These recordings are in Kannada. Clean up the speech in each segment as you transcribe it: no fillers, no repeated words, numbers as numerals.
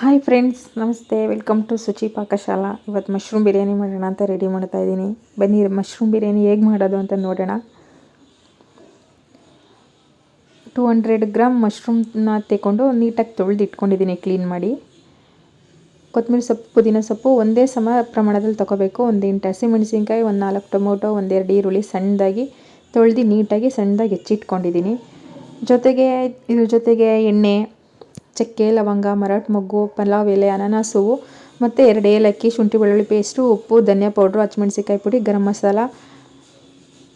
ಹಾಯ್ ಫ್ರೆಂಡ್ಸ್, ನಮಸ್ತೆ. Welcome to Suchi Pakashala. ಇವತ್ತು ಮಶ್ರೂಮ್ ಬಿರಿಯಾನಿ ಮಾಡೋಣ ಅಂತ ರೆಡಿ ಮಾಡ್ತಾ ಇದ್ದೀನಿ. ಬನ್ನಿ ಮಶ್ರೂಮ್ ಬಿರಿಯಾನಿ ಹೇಗೆ ಮಾಡೋದು ಅಂತ ನೋಡೋಣ. 200 ಗ್ರಾಮ್ ಮಶ್ರೂಮ್ನ ತೆಗೊಂಡು ನೀಟಾಗಿ ತೊಳೆದು ಇಟ್ಕೊಂಡಿದ್ದೀನಿ, ಕ್ಲೀನ್ ಮಾಡಿ. ಕೊತ್ತಂಬರಿ ಸೊಪ್ಪು, ಪುದೀನ ಸೊಪ್ಪು ಒಂದೇ ಸಮ ಪ್ರಮಾಣದಲ್ಲಿ ತೊಗೋಬೇಕು. ಒಂದು 8 ಹಸಿಮೆಣಸಿನ್ಕಾಯಿ, ಒಂದು 4 ಟೊಮೊಟೊ, 1-2 ಈರುಳ್ಳಿ ಸಣ್ಣದಾಗಿ ತೊಳೆದು ನೀಟಾಗಿ ಸಣ್ಣದಾಗಿ ಹೆಚ್ಚಿಟ್ಕೊಂಡಿದ್ದೀನಿ. ಇದ್ರ ಜೊತೆಗೆ ಎಣ್ಣೆ, ಚಕ್ಕೆ, ಲವಂಗ, ಮರಾಠ ಮೊಗ್ಗು, ಪಲಾವ್ ಎಲೆ, ಅನಾನಸ್ ಹೂವು ಮತ್ತು 2 ಏಲಕ್ಕಿ, ಶುಂಠಿ ಬೆಳ್ಳುಳ್ಳಿ ಪೇಸ್ಟು, ಉಪ್ಪು, ಧನಿಯಾ ಪೌಡ್ರು, ಹಸಿಮೆಣಸಿನ್ಕಾಯಿ ಪುಡಿ, ಗರಂ ಮಸಾಲ,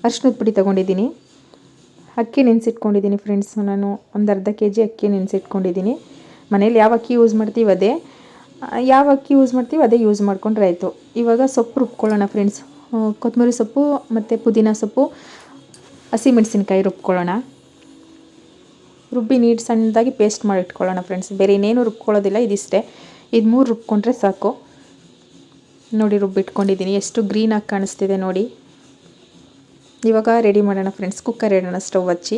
ಅರಿಶಿನದ ಪುಡಿ ತೊಗೊಂಡಿದ್ದೀನಿ. ಅಕ್ಕಿ ನೆನೆಸಿಟ್ಕೊಂಡಿದ್ದೀನಿ ಫ್ರೆಂಡ್ಸ್. ನಾನು ಒಂದು ಅರ್ಧ kg ಅಕ್ಕಿ ನೆನೆಸಿಟ್ಕೊಂಡಿದ್ದೀನಿ. ಮನೇಲಿ ಯಾವ ಅಕ್ಕಿ ಯೂಸ್ ಮಾಡ್ತೀವಿ ಅದೇ ಯೂಸ್ ಮಾಡ್ಕೊಂಡ್ರೆ ಆಯಿತು. ಇವಾಗ ಸೊಪ್ಪು ರುಬ್ಕೊಳ್ಳೋಣ ಫ್ರೆಂಡ್ಸ್. ಕೊತ್ತಂಬರಿ ಸೊಪ್ಪು ಮತ್ತು ಪುದೀನ ಸೊಪ್ಪು, ಹಸಿಮೆಣಸಿನ್ಕಾಯಿ ರುಬ್ಕೊಳ್ಳೋಣ. ರುಬ್ಬಿ ನೀರು ಸಣ್ಣದಾಗಿ ಪೇಸ್ಟ್ ಮಾಡಿ ಇಟ್ಕೊಳ್ಳೋಣ ಫ್ರೆಂಡ್ಸ್. ಬೇರೆ ಇನ್ನೇನು ರುಬ್ಕೊಳ್ಳೋದಿಲ್ಲ, ಇದಿಷ್ಟೇ. ಇದು 3 ರುಬ್ಕೊಂಡ್ರೆ ಸಾಕು. ನೋಡಿ, ರುಬ್ಬಿಟ್ಕೊಂಡಿದ್ದೀನಿ. ಎಷ್ಟು ಗ್ರೀನಾಗಿ ಕಾಣಿಸ್ತಿದೆ ನೋಡಿ. ಇವಾಗ ರೆಡಿ ಮಾಡೋಣ ಫ್ರೆಂಡ್ಸ್. ಕುಕ್ಕರ್ ಇಡೋಣ, ಸ್ಟವ್ ಹಚ್ಚಿ.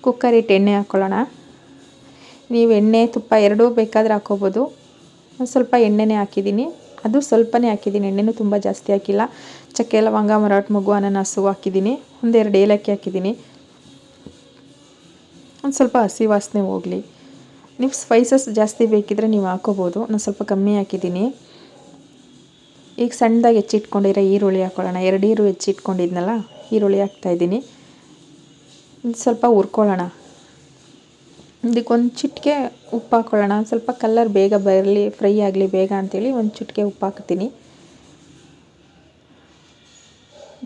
ಕುಕ್ಕರ್ ಇಟ್ಟು ಎಣ್ಣೆ ಹಾಕ್ಕೊಳ್ಳೋಣ. ನೀವು ಎಣ್ಣೆ ತುಪ್ಪ ಎರಡೂ ಬೇಕಾದರೆ ಹಾಕ್ಕೋಬೋದು. ಸ್ವಲ್ಪ ಎಣ್ಣೆನೇ ಹಾಕಿದ್ದೀನಿ, ಅದು ಸ್ವಲ್ಪನೇ ಹಾಕಿದ್ದೀನಿ, ಎಣ್ಣೆನೂ ತುಂಬ ಜಾಸ್ತಿ ಹಾಕಿಲ್ಲ. ಚಕ್ಕೆ, ಲವಂಗ, ಮರಾಠ ಮೊಗ್ಗು, ಅನಾನಸು ಹಾಕಿದ್ದೀನಿ. 1-2 ಏಲಕ್ಕಿ ಹಾಕಿದ್ದೀನಿ. ಒಂದು ಸ್ವಲ್ಪ ಹಸಿ ವಾಸನೆ ಹೋಗಲಿ. ನೀವು ಸ್ಪೈಸಸ್ ಜಾಸ್ತಿ ಬೇಕಿದ್ರೆ ನೀವು ಹಾಕೋಬೋದು. ನಾನು ಸ್ವಲ್ಪ ಕಮ್ಮಿ ಹಾಕಿದ್ದೀನಿ. ಈಗ ಸಣ್ಣದಾಗಿ ಹೆಚ್ಚಿಟ್ಕೊಂಡಿರೋ ಈರುಳ್ಳಿ ಹಾಕ್ಕೊಳ್ಳೋಣ. 2 ಈರುಳ್ಳಿ ಹೆಚ್ಚಿಟ್ಕೊಂಡಿದ್ನಲ್ಲ, ಈರುಳ್ಳಿ ಹಾಕ್ತಾಯಿದ್ದೀನಿ. ಸ್ವಲ್ಪ ಹುರ್ಕೊಳ್ಳೋಣ. ಇದಕ್ಕೊಂದು ಚಿಟಿಕೆ ಉಪ್ಪು ಹಾಕ್ಕೊಳ್ಳೋಣ. ಸ್ವಲ್ಪ ಕಲರ್ ಬೇಗ ಬರಲಿ, ಫ್ರೈ ಆಗಲಿ ಬೇಗ ಅಂಥೇಳಿ ಒಂದು ಚಿಟಿಕೆ ಉಪ್ಪು ಹಾಕ್ತೀನಿ.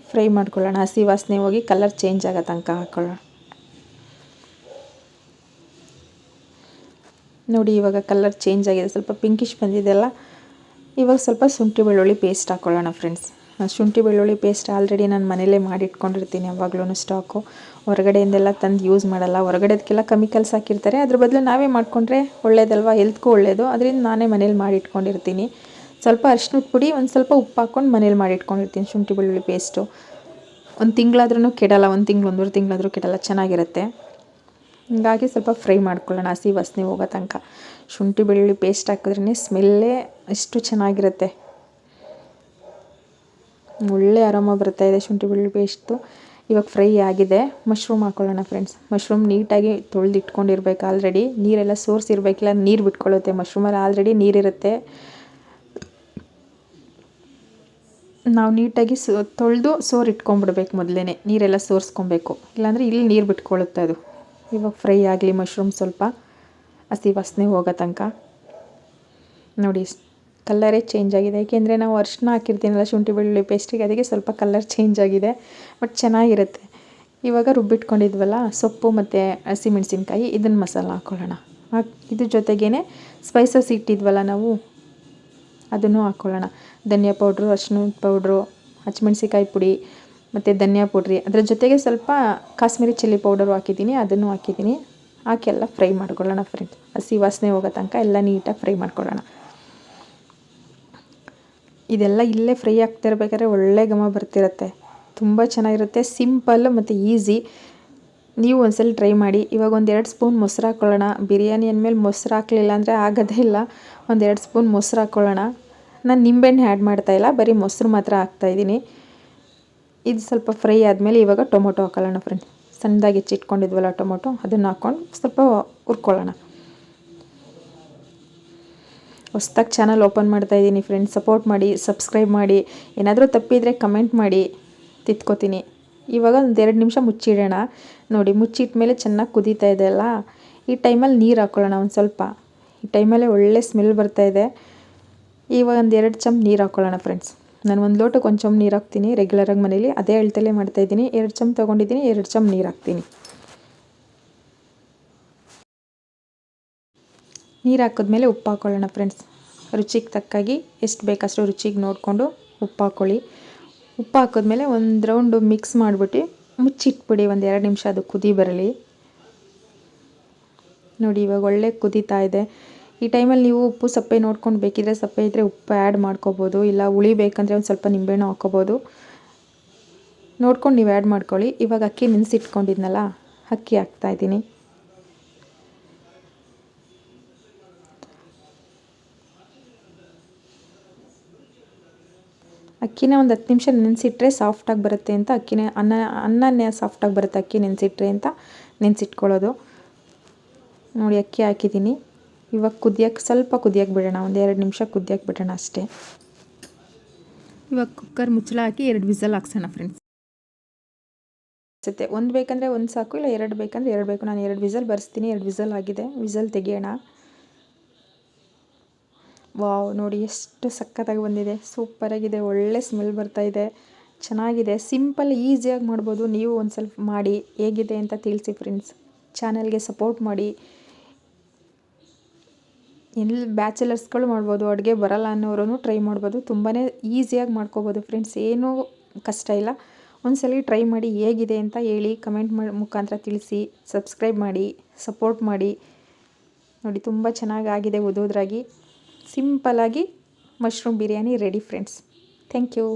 ಫ್ರೈ ಮಾಡ್ಕೊಳ್ಳೋಣ. ಹಸಿ ವಾಸನೆ ಹೋಗಿ ಕಲರ್ ಚೇಂಜ್ ಆಗೋ ತನಕ ಹಾಕ್ಕೊಳ್ಳೋಣ. ನೋಡಿ, ಇವಾಗ ಕಲರ್ ಚೇಂಜ್ ಆಗಿದೆ, ಸ್ವಲ್ಪ ಪಿಂಕಿಶ್ ಬಂದಿದೆಯಲ್ಲ. ಇವಾಗ ಸ್ವಲ್ಪ ಶುಂಠಿ ಬೆಳ್ಳುಳ್ಳಿ ಪೇಸ್ಟ್ ಹಾಕ್ಕೊಳ್ಳೋಣ ಫ್ರೆಂಡ್ಸ್. ಶುಂಠಿ ಬೆಳ್ಳುಳ್ಳಿ ಪೇಸ್ಟ್ ಆಲ್ರೆಡಿ ನಾನು ಮನೇಲೇ ಮಾಡಿಟ್ಕೊಂಡಿರ್ತೀನಿ, ಯಾವಾಗಲೂ ಸ್ಟಾಕು. ಹೊರಗಡೆಯಿಂದೆಲ್ಲ ತಂದು ಯೂಸ್ ಮಾಡಲ್ಲ. ಹೊರಗಡೆದಕ್ಕೆಲ್ಲ ಕೆಮಿಕಲ್ಸ್ ಹಾಕಿರ್ತಾರೆ. ಅದ್ರ ಬದಲು ನಾವೇ ಮಾಡಿಕೊಂಡ್ರೆ ಒಳ್ಳೇದಲ್ವ, ಹೆಲ್ತ್ಗೂ ಒಳ್ಳೆಯದು. ಅದರಿಂದ ನಾನೇ ಮನೇಲಿ ಮಾಡಿಟ್ಕೊಂಡಿರ್ತೀನಿ. ಸ್ವಲ್ಪ ಅರಿಶಿನದ ಪುಡಿ, ಒಂದು ಸ್ವಲ್ಪ ಉಪ್ಪು ಹಾಕ್ಕೊಂಡು ಮನೇಲಿ ಮಾಡಿಟ್ಕೊಂಡಿರ್ತೀನಿ. ಶುಂಠಿ ಬೆಳ್ಳುಳ್ಳಿ ಪೇಸ್ಟು 1 ತಿಂಗಳಾದ್ರೂ ಕೆಡಲ್ಲ, 1 ತಿಂಗಳು 1.5 ತಿಂಗಳಾದರೂ ಕೆಡಲ್ಲ, ಚೆನ್ನಾಗಿರುತ್ತೆ. ಹೀಗಾಗಿ ಸ್ವಲ್ಪ ಫ್ರೈ ಮಾಡ್ಕೊಳ್ಳೋಣ, ಹಸಿ ವಾಸನೆ ಹೋಗೋ ತನಕ. ಶುಂಠಿ ಬೆಳ್ಳುಳ್ಳಿ ಪೇಸ್ಟ್ ಹಾಕಿದ್ರೇ ಸ್ಮೆಲ್ಲೇ ಎಷ್ಟು ಚೆನ್ನಾಗಿರುತ್ತೆ, ಒಳ್ಳೆ ಆರಾಮ ಬರ್ತಾಯಿದೆ ಶುಂಠಿ ಬೆಳ್ಳುಳ್ಳಿ ಪೇಸ್ಟು. ಇವಾಗ ಫ್ರೈ ಆಗಿದೆ. ಮಶ್ರೂಮ್ ಹಾಕ್ಕೊಳ್ಳೋಣ ಫ್ರೆಂಡ್ಸ್. ಮಶ್ರೂಮ್ ನೀಟಾಗಿ ತೊಳೆದು ಇಟ್ಕೊಂಡಿರ್ಬೇಕು. ಆಲ್ರೆಡಿ ನೀರೆಲ್ಲ ಸೋರ್ಸಿರ್ಬೇಕಿಲ್ಲ, ನೀರು ಬಿಟ್ಕೊಳ್ಳುತ್ತೆ. ಮಶ್ರೂಮಲ್ಲಿ ಆಲ್ರೆಡಿ ನೀರಿರುತ್ತೆ. ನಾವು ನೀಟಾಗಿ ತೊಳೆದು ಇಟ್ಕೊಂಡ್ಬಿಡ್ಬೇಕು. ಮೊದಲೇ ನೀರೆಲ್ಲ ಸೋರಿಸ್ಕೊಬೇಕು, ಇಲ್ಲಾಂದರೆ ಇಲ್ಲಿ ನೀರು ಬಿಟ್ಕೊಳ್ಳುತ್ತೆ ಅದು. ಇವಾಗ ಫ್ರೈ ಆಗಲಿ ಮಶ್ರೂಮ್, ಸ್ವಲ್ಪ ಹಸಿ ವಾಸನೆ ಹೋಗೋ ತನಕ. ನೋಡಿ, ಕಲ್ಲರೇ ಚೇಂಜ್ ಆಗಿದೆ. ಏಕೆಂದರೆ ನಾವು ಅರಿಶಿನ ಹಾಕಿರ್ತೀನಲ್ಲ ಶುಂಠಿ ಬೆಳ್ಳುಳ್ಳಿ ಪೇಸ್ಟಿಗೆ, ಅದಕ್ಕೆ ಸ್ವಲ್ಪ ಕಲರ್ ಚೇಂಜ್ ಆಗಿದೆ, ಬಟ್ ಚೆನ್ನಾಗಿರುತ್ತೆ. ಇವಾಗ ರುಬ್ಬಿಟ್ಕೊಂಡಿದ್ವಲ್ಲ ಸೊಪ್ಪು ಮತ್ತು ಹಸಿಮೆಣಸಿನ್ಕಾಯಿ, ಇದನ್ನು ಮಸಾಲ ಹಾಕ್ಕೊಳ್ಳೋಣ. ಇದ್ರ ಜೊತೆಗೇ ಸ್ಪೈಸಸ್ ಇಟ್ಟಿದ್ವಲ್ಲ ನಾವು, ಅದನ್ನು ಹಾಕ್ಕೊಳ್ಳೋಣ. ಧನಿಯಾ ಪೌಡ್ರು, ಅರಿಶಿನದ ಪೌಡ್ರು, ಹಸಿಮೆಣಸಿನ್ಕಾಯಿ ಪುಡಿ ಮತ್ತು ಧನಿಯಾ ಪುಡಿ. ಅದರ ಜೊತೆಗೆ ಸ್ವಲ್ಪ ಕಾಶ್ಮೀರಿ ಚಿಲ್ಲಿ ಪೌಡರು ಹಾಕಿದ್ದೀನಿ, ಅದನ್ನು ಹಾಕಿದ್ದೀನಿ. ಹಾಕಿ ಎಲ್ಲ ಫ್ರೈ ಮಾಡ್ಕೊಳ್ಳೋಣ ಫ್ರೆಂಡ್ಸ್. ಹಸಿ ವಾಸನೆ ಹೋಗೋ ತನಕ ಎಲ್ಲ ನೀಟಾಗಿ ಫ್ರೈ ಮಾಡ್ಕೊಳ್ಳೋಣ. ಇದೆಲ್ಲ ಇಲ್ಲೇ ಫ್ರೈ ಆಗ್ತಿರ್ಬೇಕಾದ್ರೆ ಒಳ್ಳೆ ಘಮ ಬರ್ತಿರುತ್ತೆ, ತುಂಬ ಚೆನ್ನಾಗಿರುತ್ತೆ. ಸಿಂಪಲ್ ಮತ್ತು ಈಸಿ. ನೀವು ಒಂದ್ಸಲ ಟ್ರೈ ಮಾಡಿ. ಇವಾಗ 1-2 ಸ್ಪೂನ್ ಮೊಸರು ಹಾಕ್ಕೊಳ್ಳೋಣ. ಬಿರಿಯಾನಿ ಅಂದಮೇಲೆ ಮೊಸರು ಹಾಕಲಿಲ್ಲ ಅಂದರೆ ಆಗೋದೇ ಇಲ್ಲ. 1-2 ಸ್ಪೂನ್ ಮೊಸರು ಹಾಕ್ಕೊಳ್ಳೋಣ. ನಾನು ನಿಂಬೆಹಣ್ಣು ಆ್ಯಡ್ ಮಾಡ್ತಾಯಿಲ್ಲ, ಬರೀ ಮೊಸರು ಮಾತ್ರ ಹಾಕ್ತಾಯಿದ್ದೀನಿ. ಇದು ಸ್ವಲ್ಪ ಫ್ರೈ ಆದಮೇಲೆ ಇವಾಗ ಟೊಮೊಟೊ ಹಾಕ್ಕೊಳ್ಳೋಣ ಫ್ರೆಂಡ್ಸ್. ಸಣ್ಣದಾಗಿ ಹೆಚ್ಚಿಟ್ಕೊಂಡಿದ್ವಲ್ಲ ಟೊಮೊಟೊ, ಅದನ್ನು ಹಾಕ್ಕೊಂಡು ಸ್ವಲ್ಪ ಹುರ್ಕೊಳ್ಳೋಣ. ಹೊಸ್ದಾಗಿ ಚಾನಲ್ ಓಪನ್ ಮಾಡ್ತಾಯಿದ್ದೀನಿ ಫ್ರೆಂಡ್ಸ್, ಸಪೋರ್ಟ್ ಮಾಡಿ, ಸಬ್ಸ್ಕ್ರೈಬ್ ಮಾಡಿ. ಏನಾದರೂ ತಪ್ಪಿದರೆ ಕಮೆಂಟ್ ಮಾಡಿ, ತಿದ್ಕೋತೀನಿ. ಇವಾಗ 1-2 ನಿಮಿಷ ಮುಚ್ಚಿಡೋಣ. ನೋಡಿ, ಮುಚ್ಚಿಟ್ಮೇಲೆ ಚೆನ್ನಾಗಿ ಕುದೀತಾ ಇದೆ ಅಲ್ಲ, ಈ ಟೈಮಲ್ಲಿ ನೀರು ಹಾಕ್ಕೊಳ್ಳೋಣ ಒಂದು ಸ್ವಲ್ಪ. ಈ ಟೈಮಲ್ಲೇ ಒಳ್ಳೆ ಸ್ಮೆಲ್ ಬರ್ತಾಯಿದೆ. ಇವಾಗ 1-2 ಚಮಚ ನೀರು ಹಾಕ್ಕೊಳ್ಳೋಣ ಫ್ರೆಂಡ್ಸ್. ನಾನು 1 ಲೋಟಕ್ಕೆ 1 ಚಮಚ ನೀರು ಹಾಕ್ತೀನಿ ರೆಗ್ಯುಲರಾಗಿ ಮನೇಲಿ, ಅದೇ ಅಳತೆಯಲ್ಲೇ ಮಾಡ್ತಾಯಿದ್ದೀನಿ. 2 ಚಮಚ ತೊಗೊಂಡಿದ್ದೀನಿ, 2 ಚಮಚ ನೀರು ಹಾಕ್ತೀನಿ. ನೀರು ಹಾಕಿದ್ಮೇಲೆ ಉಪ್ಪು ಹಾಕ್ಕೊಳ್ಳೋಣ ಫ್ರೆಂಡ್ಸ್. ರುಚಿಗೆ ತಕ್ಕಾಗಿ ಎಷ್ಟು ಬೇಕಷ್ಟು ರುಚಿಗೆ ನೋಡಿಕೊಂಡು ಉಪ್ಪು ಹಾಕ್ಕೊಳ್ಳಿ. ಉಪ್ಪು ಹಾಕಿದ್ಮೇಲೆ ಒಂದು ರೌಂಡು ಮಿಕ್ಸ್ ಮಾಡಿಬಿಟ್ಟು ಮುಚ್ಚಿಟ್ಬಿಡಿ. 1-2 ನಿಮಿಷ ಅದು ಕುದಿ ಬರಲಿ. ನೋಡಿ, ಇವಾಗ ಒಳ್ಳೆ ಕುದೀತಾ ಇದೆ. ಈ ಟೈಮಲ್ಲಿ ನೀವು ಉಪ್ಪು ಸಪ್ಪೆ ನೋಡ್ಕೊಂಡು, ಬೇಕಿದ್ರೆ ಸಪ್ಪೆ ಇದ್ದರೆ ಉಪ್ಪು ಆ್ಯಡ್ ಮಾಡ್ಕೋಬೋದು, ಇಲ್ಲ ಹುಳಿ ಬೇಕಂದರೆ ಒಂದು ಸ್ವಲ್ಪ ನಿಂಬೆಹಣ್ಣು ಹಾಕ್ಕೋಬೋದು. ನೋಡ್ಕೊಂಡು ನೀವು ಆ್ಯಡ್ ಮಾಡ್ಕೊಳ್ಳಿ. ಇವಾಗ ಅಕ್ಕಿ ನೆನೆಸಿಟ್ಕೊಂಡಿದ್ನಲ್ಲ, ಅಕ್ಕಿ ಹಾಕ್ತಾಯಿದ್ದೀನಿ. ಅಕ್ಕಿನ ಒಂದು 10 ನಿಮಿಷ ನೆನೆಸಿಟ್ರೆ ಸಾಫ್ಟಾಗಿ ಬರುತ್ತೆ ಅಂತ ಅನ್ನನೇ ಸಾಫ್ಟಾಗಿ ಬರುತ್ತೆ ಅಕ್ಕಿ ನೆನೆಸಿಟ್ರೆ ಅಂತ ನೆನೆಸಿಟ್ಕೊಳ್ಳೋದು. ನೋಡಿ ಅಕ್ಕಿ ಹಾಕಿದ್ದೀನಿ. ಇವಾಗ ಸ್ವಲ್ಪ ಕುದಿಯೋಕ್ಕೆ ಬಿಡೋಣ, ಒಂದು 2 ನಿಮಿಷ ಕುದಿಯೋಕ್ಕೆ ಬಿಡೋಣ ಅಷ್ಟೇ. ಇವಾಗ ಕುಕ್ಕರ್ ಮುಚ್ಚಳ ಹಾಕಿ 2 ವಿಸಲ್ ಹಾಕ್ಸೋಣ ಫ್ರೆಂಡ್ಸ್. ಒಂದು ಬೇಕಂದರೆ ಒಂದು ಸಾಕು, ಇಲ್ಲ 2 ಬೇಕಂದರೆ 2 ಬೇಕು. ನಾನು 2 ವಿಸಲ್ ಬರ್ಸ್ತೀನಿ. 2 ವಿಸಲ್ ಆಗಿದೆ. ವಿಸಲ್ ತೆಗಿಯೋಣ. ವಾವ್, ನೋಡಿ ಎಷ್ಟು ಸಖತ್ತಾಗಿ ಬಂದಿದೆ. ಸೂಪರಾಗಿದೆ. ಒಳ್ಳೆ ಸ್ಮೆಲ್ ಬರ್ತಾಯಿದೆ. ಚೆನ್ನಾಗಿದೆ. ಸಿಂಪಲ್ ಈಸಿಯಾಗಿ ಮಾಡ್ಬೋದು. ನೀವು ಒಂದು ಸ್ವಲ್ಪ ಮಾಡಿ ಹೇಗಿದೆ ಅಂತ ತಿಳಿಸಿ ಫ್ರೆಂಡ್ಸ್. ಚಾನಲ್ಗೆ ಸಪೋರ್ಟ್ ಮಾಡಿ. ಬ್ಯಾಚಲರ್ಸ್ಗಳು ಮಾಡ್ಬೋದು, ಅಡುಗೆ ಬರಲ್ಲ ಅನ್ನೋರು ಟ್ರೈ ಮಾಡ್ಬೋದು. ತುಂಬಾ ಈಸಿಯಾಗಿ ಮಾಡ್ಕೋಬೋದು ಫ್ರೆಂಡ್ಸ್, ಏನೂ ಕಷ್ಟ ಇಲ್ಲ. ಒಂದ್ಸಲ ಟ್ರೈ ಮಾಡಿ ಹೇಗಿದೆ ಅಂತ ಹೇಳಿ, ಕಮೆಂಟ್ ಮುಖಾಂತರ ತಿಳಿಸಿ. ಸಬ್ಸ್ಕ್ರೈಬ್ ಮಾಡಿ, ಸಪೋರ್ಟ್ ಮಾಡಿ. ನೋಡಿ ತುಂಬ ಚೆನ್ನಾಗಾಗಿದೆ. ಉದುದ್ರಾಗಿ ಸಿಂಪಲಾಗಿ mushroom biryani ready friends. Thank you.